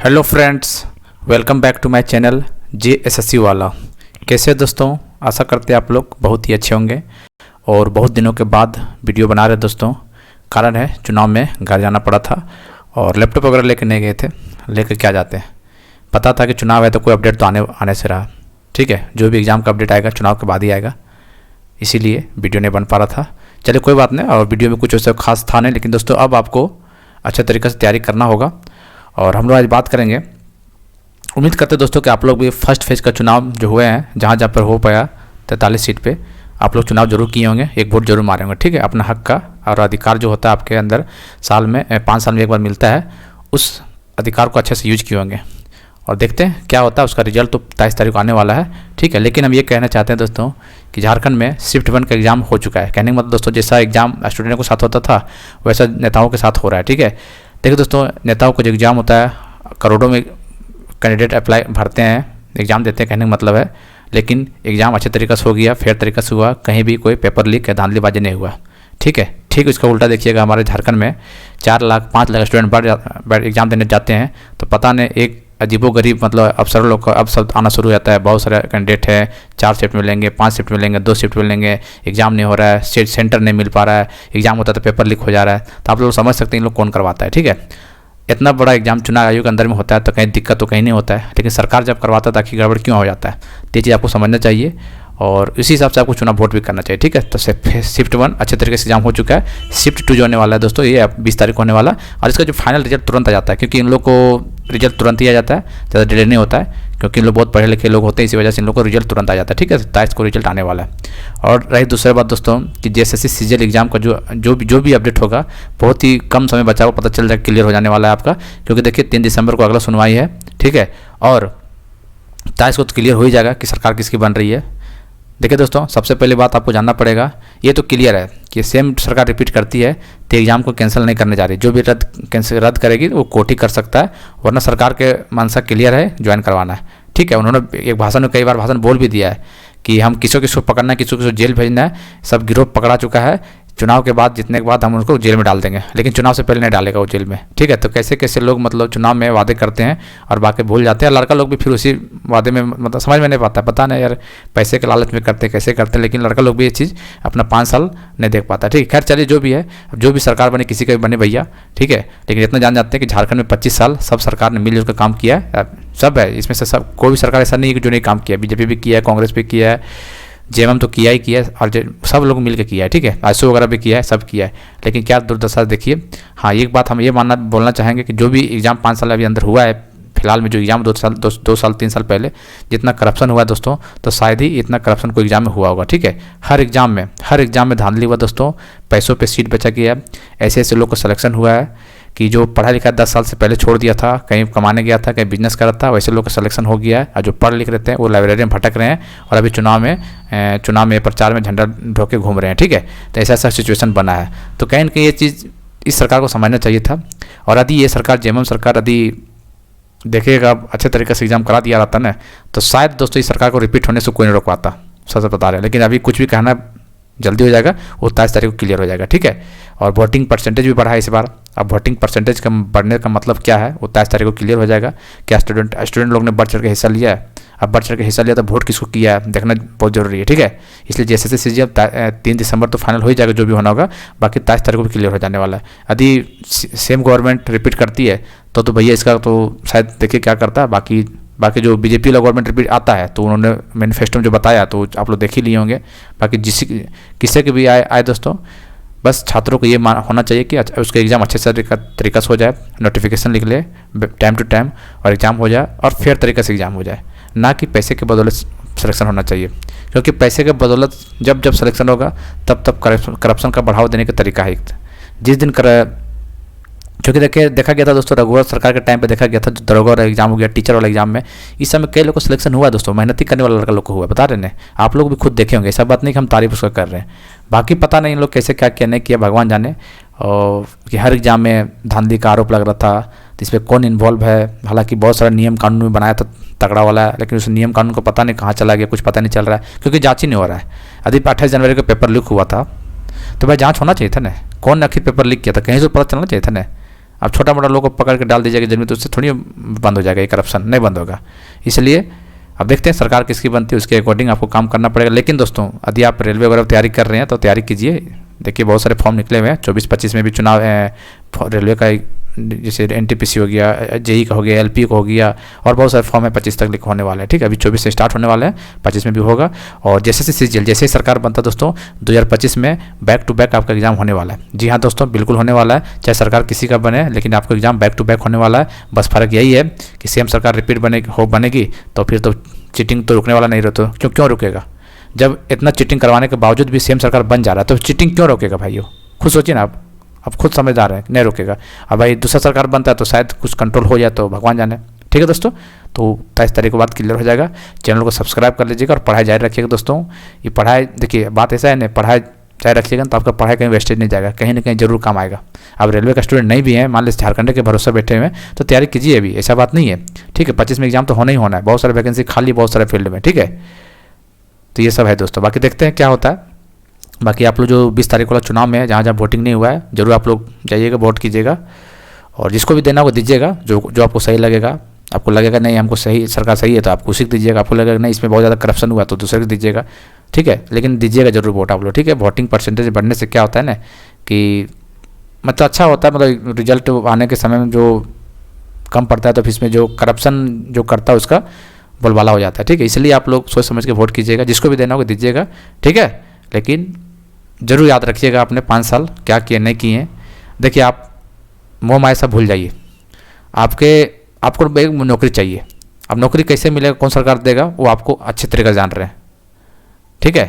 Hello friends, welcome back to my channel JSSC वाला। कैसे हैं दोस्तों? आशा करते हैं आप लोग बहुत ही अच्छे होंगे और बहुत दिनों के बाद वीडियो बना रहे दोस्तों। कारण है चुनाव में घर जाना पड़ा था और लैपटॉप वगैरह लेकर नहीं गए थे। लेकर क्या जाते हैं, पता था कि चुनाव है तो कोई अपडेट तो आने से रहा। ठीक है, जो भी एग्ज़ाम का अपडेट आएगा चुनाव के बाद ही आएगा, इसीलिए वीडियो नहीं बन पा रहा था। चलिए कोई बात नहीं, और वीडियो में कुछ वैसे खास था नहीं, लेकिन दोस्तों अब आपको अच्छे तरीके से तैयारी करना होगा और हम लोग आज बात करेंगे। उम्मीद करते हैं दोस्तों कि आप लोग भी फर्स्ट फेज़ का चुनाव जो हुए हैं, जहाँ जहाँ पर हो पाया 43 सीट पे आप लोग चुनाव जरूर किए होंगे, एक वोट जरूर मारे होंगे। ठीक है, अपना हक का और अधिकार जो होता है आपके अंदर साल में 5 साल में एक बार मिलता है, उस अधिकार को अच्छे से यूज किए होंगे। और देखते हैं क्या होता है, उसका रिजल्ट तो 23 तारीख को आने वाला है। ठीक है, लेकिन हम ये कहना चाहते हैं दोस्तों कि झारखंड में शिफ्ट 1 का एग्ज़ाम हो चुका है। कहने का मतलब दोस्तों, जैसा एग्ज़ाम स्टूडेंटों के साथ होता था वैसा नेताओं के साथ हो रहा है। ठीक है, देखिए दोस्तों, नेताओं को जो एग्ज़ाम होता है, करोड़ों में कैंडिडेट अप्लाई भरते हैं, एग्ज़ाम देते हैं, कहने का मतलब है। लेकिन एग्ज़ाम अच्छे तरीके से हो गया, फेयर तरीके से हुआ, कहीं भी कोई पेपर लीक या धांधलीबाजी नहीं हुआ। ठीक है, ठीक इसका उल्टा देखिएगा, हमारे झारखंड में 4 लाख 5 लाख स्टूडेंट बढ़ एग्ज़ाम देने जाते हैं तो पता नहीं एक अजीबोगरीब मतलब अफसर लोग का अब सब आना शुरू हो जाता है। बहुत सारे कैंडिडेट हैं, 4 शिफ्ट मिलेंगे, 5 शिफ्ट मिलेंगे, 2 शिफ्ट मिलेंगे, एग्ज़ाम नहीं हो रहा है, सेंटर नहीं मिल पा रहा है, एग्ज़ाम होता है तो पेपर लीक हो जा रहा है। तो आप लोग समझ सकते हैं इन लोग कौन करवाता है। ठीक है, इतना बड़ा एग्जाम चुनाव आयोग के अंदर में होता है तो कहीं दिक्कत तो कहीं नहीं होता है, लेकिन सरकार जब करवाता है ताकि गड़बड़ क्यों हो जाता है, तो ये चीज़ आपको समझना चाहिए और इसी हिसाब से आपको चुनाव वोट भी करना चाहिए। ठीक है, तो शिफ्ट 1 अच्छे तरीके से एग्जाम हो चुका है। शिफ्ट 2 जो होने वाला है दोस्तों, ये 20 तारीख को होने वाला, और इसका जो फाइनल रिजल्ट तुरंत आ जाता है, क्योंकि इन लोग को रिजल्ट तुरंत ही आ जाता है, ज़्यादा डिले नहीं होता है, क्योंकि इन लोग बहुत पढ़े लिखे लोग होते हैं, इसी वजह से इन लोग को रिजल्ट तुरंत आ जाता है। ठीक है, 27 को रिजल्ट आने वाला है। और रही दूसरी बात दोस्तों कि JSSC CGL एग्जाम का जो भी अपडेट होगा, बहुत ही कम समय बचा हुआ, पता चल जाए क्लियर हो जाने वाला है आपका, क्योंकि देखिए 3 दिसंबर को अगला सुनवाई है। ठीक है, और 27 को तो क्लियर हो ही जाएगा कि सरकार किसकी बन रही है। देखिए दोस्तों, सबसे पहले बात आपको जानना पड़ेगा, ये तो क्लियर है कि सेम सरकार रिपीट करती है तो एग्ज़ाम को कैंसिल नहीं करने जा रही। जो भी रद्द करेगी वो कोर्ट ही कर सकता है, वरना सरकार के मंशा क्लियर है, ज्वाइन करवाना है। ठीक है, उन्होंने एक भाषण में कई बार भाषण बोल भी दिया है कि हम किसको पकड़ना है, किसको जेल भेजना है, सब गिरोह पकड़ा चुका है, चुनाव के बाद जीतने के बाद हम उनको जेल में डाल देंगे, लेकिन चुनाव से पहले नहीं डालेगा वो जेल में। ठीक है, तो कैसे कैसे लोग मतलब चुनाव में वादे करते हैं और बाकी भूल जाते हैं। लड़का लोग भी फिर उसी वादे में मतलब समझ में नहीं पाता, पता नहीं यार पैसे के लालच में करते कैसे करते हैं, लेकिन लड़का लोग भी ये चीज़ अपना 5 साल नहीं देख पाता। ठीक है, खैर चलिए, जो भी है, जो भी सरकार बने, किसी का भी बने भैया। ठीक है, लेकिन इतना जान जाते हैं कि झारखंड में 25 साल सब सरकार ने मिलजुल कर काम किया है, सब है इसमें से, सब कोई भी सरकार ऐसा नहीं है कि जो नहीं काम किया। BJP भी किया है, कांग्रेस भी किया है, JMM तो किया ही किया है, और सब लोग मिल के किया है। ठीक है, ISO वगैरह भी किया है, सब किया है, लेकिन क्या दुर्दशा देखिए। हाँ, एक बात हम ये बोलना चाहेंगे कि जो भी एग्ज़ाम 5 साल अभी अंदर हुआ है, फिलहाल में जो एग्ज़ाम 2 साल 3 साल पहले जितना करप्शन हुआ है दोस्तों, तो शायद ही इतना करप्शन कोई एग्ज़ाम में हुआ होगा। ठीक है, हर एग्ज़ाम में धांधली हुआ दोस्तों, पैसों पे सीट बचा गया, ऐसे ऐसे लोग को सिलेक्शन हुआ है कि जो पढ़ा लिखा 10 साल से पहले छोड़ दिया था, कहीं कमाने गया था, कहीं बिजनेस कर रहा था, वैसे लोग का सिलेक्शन हो गया है। और जो पढ़ लिख रहते हैं वो लाइब्रेरी में भटक रहे हैं और अभी चुनाव में प्रचार में झंडा ढोके घूम रहे हैं। ठीक है, तो ऐसा सिचुएशन बना है, तो कहीं ना कहीं ये चीज़ इस सरकार को समझना चाहिए था। और यदि ये सरकार JMM सरकार यदि देखिएगा अच्छे तरीके से एग्जाम करा दिया रहता ना, तो शायद दोस्तों इस सरकार को रिपीट होने से कोई नहीं रोक पाता, सच बता रहे हैं। लेकिन अभी कुछ भी कहना जल्दी हो जाएगा, वो 27 तारीख को क्लियर हो जाएगा। ठीक है, और वोटिंग परसेंटेज भी बढ़ा है इस बार। अब वोटिंग परसेंटेज का बढ़ने का मतलब क्या है, वो 27 तारीख को क्लियर हो जाएगा। क्या स्टूडेंट लोग ने बढ़ चढ़ के हिस्सा लिया है? अब बढ़ चढ़ के हिस्सा लिया तो वोट किसको किया है देखना बहुत जरूरी है। ठीक है, इसलिए JSSC CGL 3 दिसंबर तो फाइनल हो ही जाएगा, जो भी होना होगा, बाकी 27 तारीख को भी क्लियर हो जाने वाला है। यदि सेम गवर्नमेंट रिपीट करती है तो भैया इसका तो शायद देखिए क्या करता है। बाकी जो BJP वाला गवर्नमेंट रिपीट आता है तो उन्होंने मैनिफेस्टो में जो बताया तो आप लोग देख ही लिए होंगे। बाकी किसी के भी आए दोस्तों, बस छात्रों को ये होना चाहिए कि उसका एग्ज़ाम अच्छे से तरीका से हो जाए, नोटिफिकेशन लिख ले टाइम टू टाइम और एग्ज़ाम हो जाए और फेयर तरीके से एग्ज़ाम हो जाए, ना कि पैसे के बदौलत सिलेक्शन होना चाहिए। क्योंकि पैसे के बदौलत जब सिलेक्शन होगा तब करप्शन का बढ़ावा देने का तरीका है। जिस दिन क्योंकि देखा गया था दोस्तों, रघुवर सरकार के टाइम पे देखा गया था, जो दरोगा वाला एग्जाम हो गया, टीचर वाला एग्जाम में, इस समय कई लोग को सिलेक्शन हुआ दोस्तों, मेहनती करने वाला लड़का लोग को हुआ, बता रहे हैं। आप लोग भी खुद देखे होंगे, ऐसा बात नहीं कि हम तारीफ उसका कर रहे हैं। बाकी पता नहीं इन लोग कैसे क्या किया नहीं किया, भगवान जाने। और कि हर एग्जाम में धांधली का आरोप लग रहा था, तो इस पर कौन इन्वॉल्व है। हालांकि बहुत सारा नियम कानून में बनाया था तगड़ा वाला, लेकिन उस नियम कानून को पता नहीं कहाँ चला गया, कुछ पता नहीं चल रहा है, क्योंकि जाँच ही नहीं हो रहा है। यदि 28 जनवरी को पेपर लीक हुआ था तो भाई जाँच होना चाहिए था ना, कौन ने आखिर पेपर लीक किया था, कहीं से पता चलना चाहिए था ना। अब छोटा मोटा लोगों को पकड़ के डाल दीजिएगा जेल में, तो उससे थोड़ी बंद हो जाएगा ये करप्शन, नहीं बंद होगा। इसलिए अब देखते हैं सरकार किसकी बनती है, उसके अकॉर्डिंग आपको काम करना पड़ेगा। लेकिन दोस्तों यदि आप रेलवे वगैरह तैयारी कर रहे हैं तो तैयारी कीजिए। देखिए बहुत सारे फॉर्म निकले हुए हैं, 24-25 में भी चुनाव है रेलवे का, जैसे NTPC हो गया, JEE का हो गया, LP का हो गया, और बहुत सारे फॉर्म है 25 तक होने वाले हैं। ठीक है, अभी 24 से स्टार्ट होने वाले हैं, 25 में भी होगा। और जैसे CGL जैसे ही सरकार बनता है दोस्तों 2025 में बैक टू बैक आपका एग्जाम होने वाला है। जी हाँ दोस्तों, बिल्कुल होने वाला है, चाहे सरकार किसी का बने, लेकिन आपका एग्जाम बैक टू बैक होने वाला है। बस फर्क यही है कि सेम सरकार रिपीट बनेगी तो फिर तो चीटिंग तो रुकने वाला नहीं रहता। क्यों रुकेगा? जब इतना चीटिंग करवाने के बावजूद भी सेम सरकार बन जा रहा है तो चीटिंग क्यों रोकेगा भाइयों? खुद सोचिए ना आप खुद समझदार हैं, नहीं रोकेगा। अब भाई दूसरा सरकार बनता है तो शायद कुछ कंट्रोल हो जाए, तो भगवान जाने। ठीक है दोस्तों, तो इस तरीके की बात क्लियर हो जाएगा। चैनल को सब्सक्राइब कर लीजिएगा और पढ़ाई जारी रखिएगा दोस्तों। ये पढ़ाई, देखिए बात ऐसा है ना, पढ़ाई जारी रखिएगा तो आपका पढ़ाई कहीं वेस्टेज नहीं जाएगा, कहीं ना कहीं जरूर काम आएगा। अब रेलवे का स्टूडेंट नहीं भी है, मान लीजिए झारखंड के भरोसे बैठे हुए हैं, तो तैयारी कीजिए अभी, ऐसा बात नहीं है। ठीक है, 25 में एग्जाम तो होना ही होना है, बहुत सारे वैकेंसी खाली, बहुत सारे फील्ड में। ठीक है, तो ये सब है दोस्तों, बाकी देखते हैं क्या होता है। बाकी आप लोग जो 20 तारीख वाला चुनाव में है, जहाँ जहाँ वोटिंग नहीं हुआ है, जरूर आप लोग जाइएगा, वोट कीजिएगा, और जिसको भी देना वो दीजिएगा, जो आपको सही लगेगा। आपको लगेगा नहीं हमको सही सरकार सही है तो आपको उसी को दीजिएगा, आपको लगेगा नहीं इसमें बहुत ज़्यादा करप्शन हुआ तो दूसरे को दीजिएगा। ठीक है, लेकिन दीजिएगा जरूर वोट आप लोग। ठीक है, वोटिंग परसेंटेज बढ़ने से क्या होता है ना कि मतलब अच्छा होता है, मतलब रिजल्ट आने के समय में जो कम पड़ता है तो फिर इसमें जो करप्शन जो करता है उसका बोलबाला हो जाता है। ठीक है, इसलिए आप लोग सोच समझ के वोट कीजिएगा, जिसको भी देना होगा दीजिएगा। ठीक है, लेकिन ज़रूर याद रखिएगा आपने 5 साल क्या किए नहीं किए। देखिए आप मोह माया सब भूल जाइए, आपको एक नौकरी चाहिए। अब नौकरी कैसे मिलेगा, कौन सरकार देगा, वो आपको अच्छे तरीके से जान रहे हैं। ठीक है,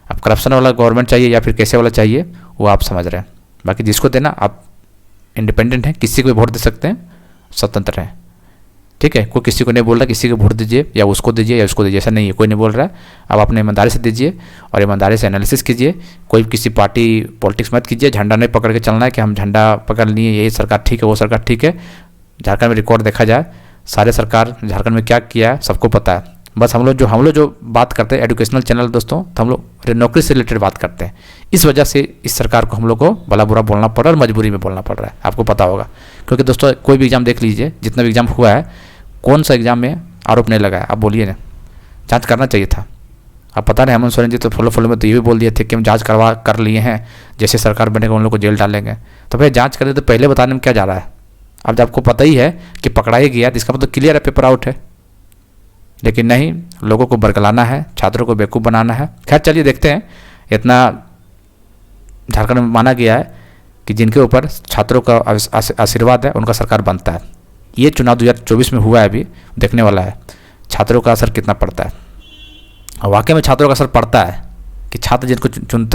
अब करप्शन वाला गवर्नमेंट चाहिए या फिर कैसे वाला चाहिए वो आप समझ रहे हैं। बाकी जिसको देना आप इंडिपेंडेंट हैं, किसी को भी वोट दे सकते हैं, स्वतंत्र हैं। ठीक है, कोई किसी को नहीं बोल रहा किसी को वोट दीजिए या उसको दीजिए या उसको दीजिए, ऐसा नहीं है, कोई नहीं बोल रहा है। अब अपने ईमानदारी से दीजिए और ईमानदारी से एनालिसिस कीजिए। कोई किसी पार्टी पॉलिटिक्स मत कीजिए, झंडा नहीं पकड़ के चलना है कि हम झंडा पकड़ लिए, यही सरकार ठीक है वो सरकार ठीक है। झारखंड में रिकॉर्ड देखा जाए, सारे सरकार झारखंड में क्या किया है सबको पता है। बस हम लोग जो बात करते हैं एजुकेशनल चैनल दोस्तों, तो हम लोग नौकरी से रिलेटेड बात करते हैं। इस वजह से इस सरकार को हम लोग को भला बुरा बोलना पड़ रहा है और मजबूरी में बोलना पड़ रहा है, आपको पता होगा। क्योंकि दोस्तों कोई भी एग्जाम देख लीजिए, जितना भी एग्जाम हुआ है, कौन सा एग्जाम में आरोप नहीं लगा है? आप बोलिए ना, जांच करना चाहिए था। अब पता नहीं हेमंत सोरेन जी तो फॉलो में तो ये भी बोल दिए थे कि हम जांच कर लिए हैं, जैसे सरकार बनेगा उन लोग को जेल डालेंगे। तो भाई जांच करें तो पहले बताने में क्या जा रहा है? अब जब आपको पता ही है कि पकड़ा ही गया तो इसका मतलब क्लियर है पेपर आउट है। लेकिन नहीं, लोगों को बरगलाना है, छात्रों को बेवकूफ़ बनाना है। खैर चलिए देखते हैं। इतना झारखंड में माना गया है कि जिनके ऊपर छात्रों का आशीर्वाद है उनका सरकार बनता है। ये चुनाव 2024 में हुआ है, अभी देखने वाला है छात्रों का असर कितना पड़ता है। और वाकई में छात्रों का असर पड़ता है कि छात्र जिनको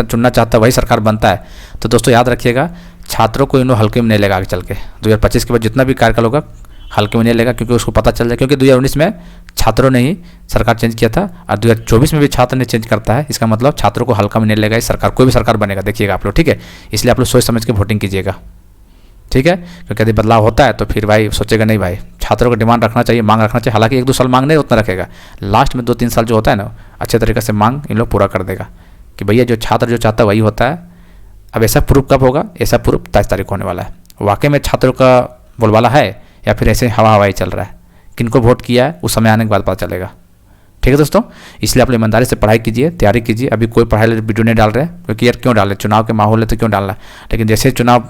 चुनना चाहता है वही सरकार बनता है। तो दोस्तों याद रखिएगा, छात्रों को इन्हों हल्के में नहीं लेगा आगे चल के। 2025 के बाद जितना भी कार्यकाल होगा हल्के में नहीं लेगा, क्योंकि उसको पता चल जाए। क्योंकि 2019 में छात्रों ने ही सरकार चेंज किया था और 2024 में भी छात्र ने चेंज करता है। इसका मतलब छात्रों को हल्का में नहीं लेगा इस सरकार, कोई भी सरकार बनेगा, देखिएगा आप लोग। ठीक है, इसलिए आप लोग सोच समझ के वोटिंग कीजिएगा। ठीक है, क्योंकि यदि बदलाव होता है तो फिर भाई सोचेगा नहीं भाई छात्रों को डिमांड रखना चाहिए, मांग रखना चाहिए। हालांकि 1-2 साल मांग नहीं उतना रखेगा, लास्ट में 2-3 साल जो होता है ना अच्छे तरीके से मांग इन लोग पूरा कर देगा कि भैया जो छात्र जो चाहता है वही होता है। अब ऐसा प्रूफ कब होगा? ऐसा प्रूफ 23 तारीख होने वाला है। वाकई में छात्रों का बोलबाला है या फिर ऐसे हवा ही चल रहा है? किनको वोट किया है उस समय आने के बाद पता चलेगा। ठीक है दोस्तों, इसलिए आप ईमानदारी से पढ़ाई कीजिए, तैयारी कीजिए। अभी कोई पढ़ाई वीडियो नहीं डाल रहे हैं क्योंकि यार क्यों डालें, चुनाव के माहौल है तो क्यों डालना है। लेकिन जैसे चुनाव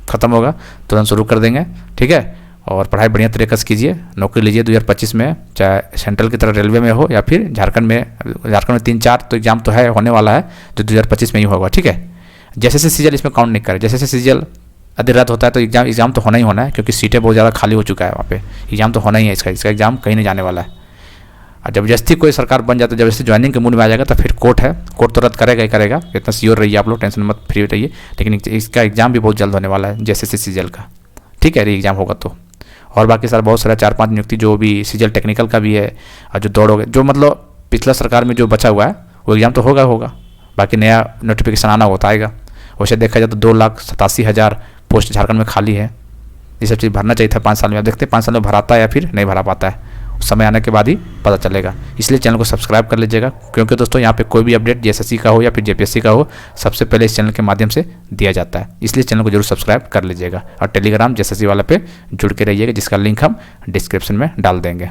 खत्म होगा तुरंत शुरू कर देंगे। ठीक है, और पढ़ाई बढ़िया तरीके से कीजिए, नौकरी लीजिए 2025 में, चाहे सेंट्रल की तरह रेलवे में हो या फिर झारखंड में 3-4 तो एग्जाम तो है होने वाला है जो 2025 में ही होगा। ठीक है, जैसे से सीजल इसमें काउंट नहीं करे, जैसे से सीजल यदि रद्द होता है तो एग्जाम तो होना ही होना है, क्योंकि सीटें बहुत ज़्यादा खाली हो चुका है वहाँ पे। एग्जाम तो होना ही है, इसका एग्जाम कहीं नहीं जाने वाला है। और जबरदस्ती कोई सरकार बन जाता है, जबरदस्ती ज्वाइनिंग के मूड में आ जाएगा तो फिर कोर्ट है, कोर्ट तो रद्द करेगा ही करेगा, इतना श्योर रहिए आप लोग, टेंशन मत फ्री रहिए। लेकिन इसका एग्जाम भी बहुत जल्द होने वाला है जैसे सीजल का। ठीक है, एग्जाम होगा तो। और बाकी सर बहुत सारा 4-5 नियुक्ति जो भी सीजल टेक्निकल का भी है और जो दौड़ोगे, जो मतलब पिछला सरकार में जो बचा हुआ है वो एग्जाम तो होगा। बाकी नया नोटिफिकेशन आना होता आएगा। वैसे देखा जाए तो 2,87,000 पोस्ट झारखंड में खाली है। ये सब चीज़ भरना चाहिए था 5 साल में। अब देखते हैं 5 साल में भराता है या फिर नहीं भरा पाता है, समय आने के बाद ही पता चलेगा। इसलिए चैनल को सब्सक्राइब कर लीजिएगा, क्योंकि दोस्तों यहाँ पे कोई भी अपडेट जेएसएससी का हो या फिर जेपीएससी का हो, सबसे पहले इस चैनल के माध्यम से दिया जाता है। इसलिए चैनल को जरूर सब्सक्राइब कर लीजिएगा और टेलीग्राम जेएसएससी वाला पे जुड़ के रहिएगा, जिसका लिंक हम डिस्क्रिप्शन में डाल देंगे।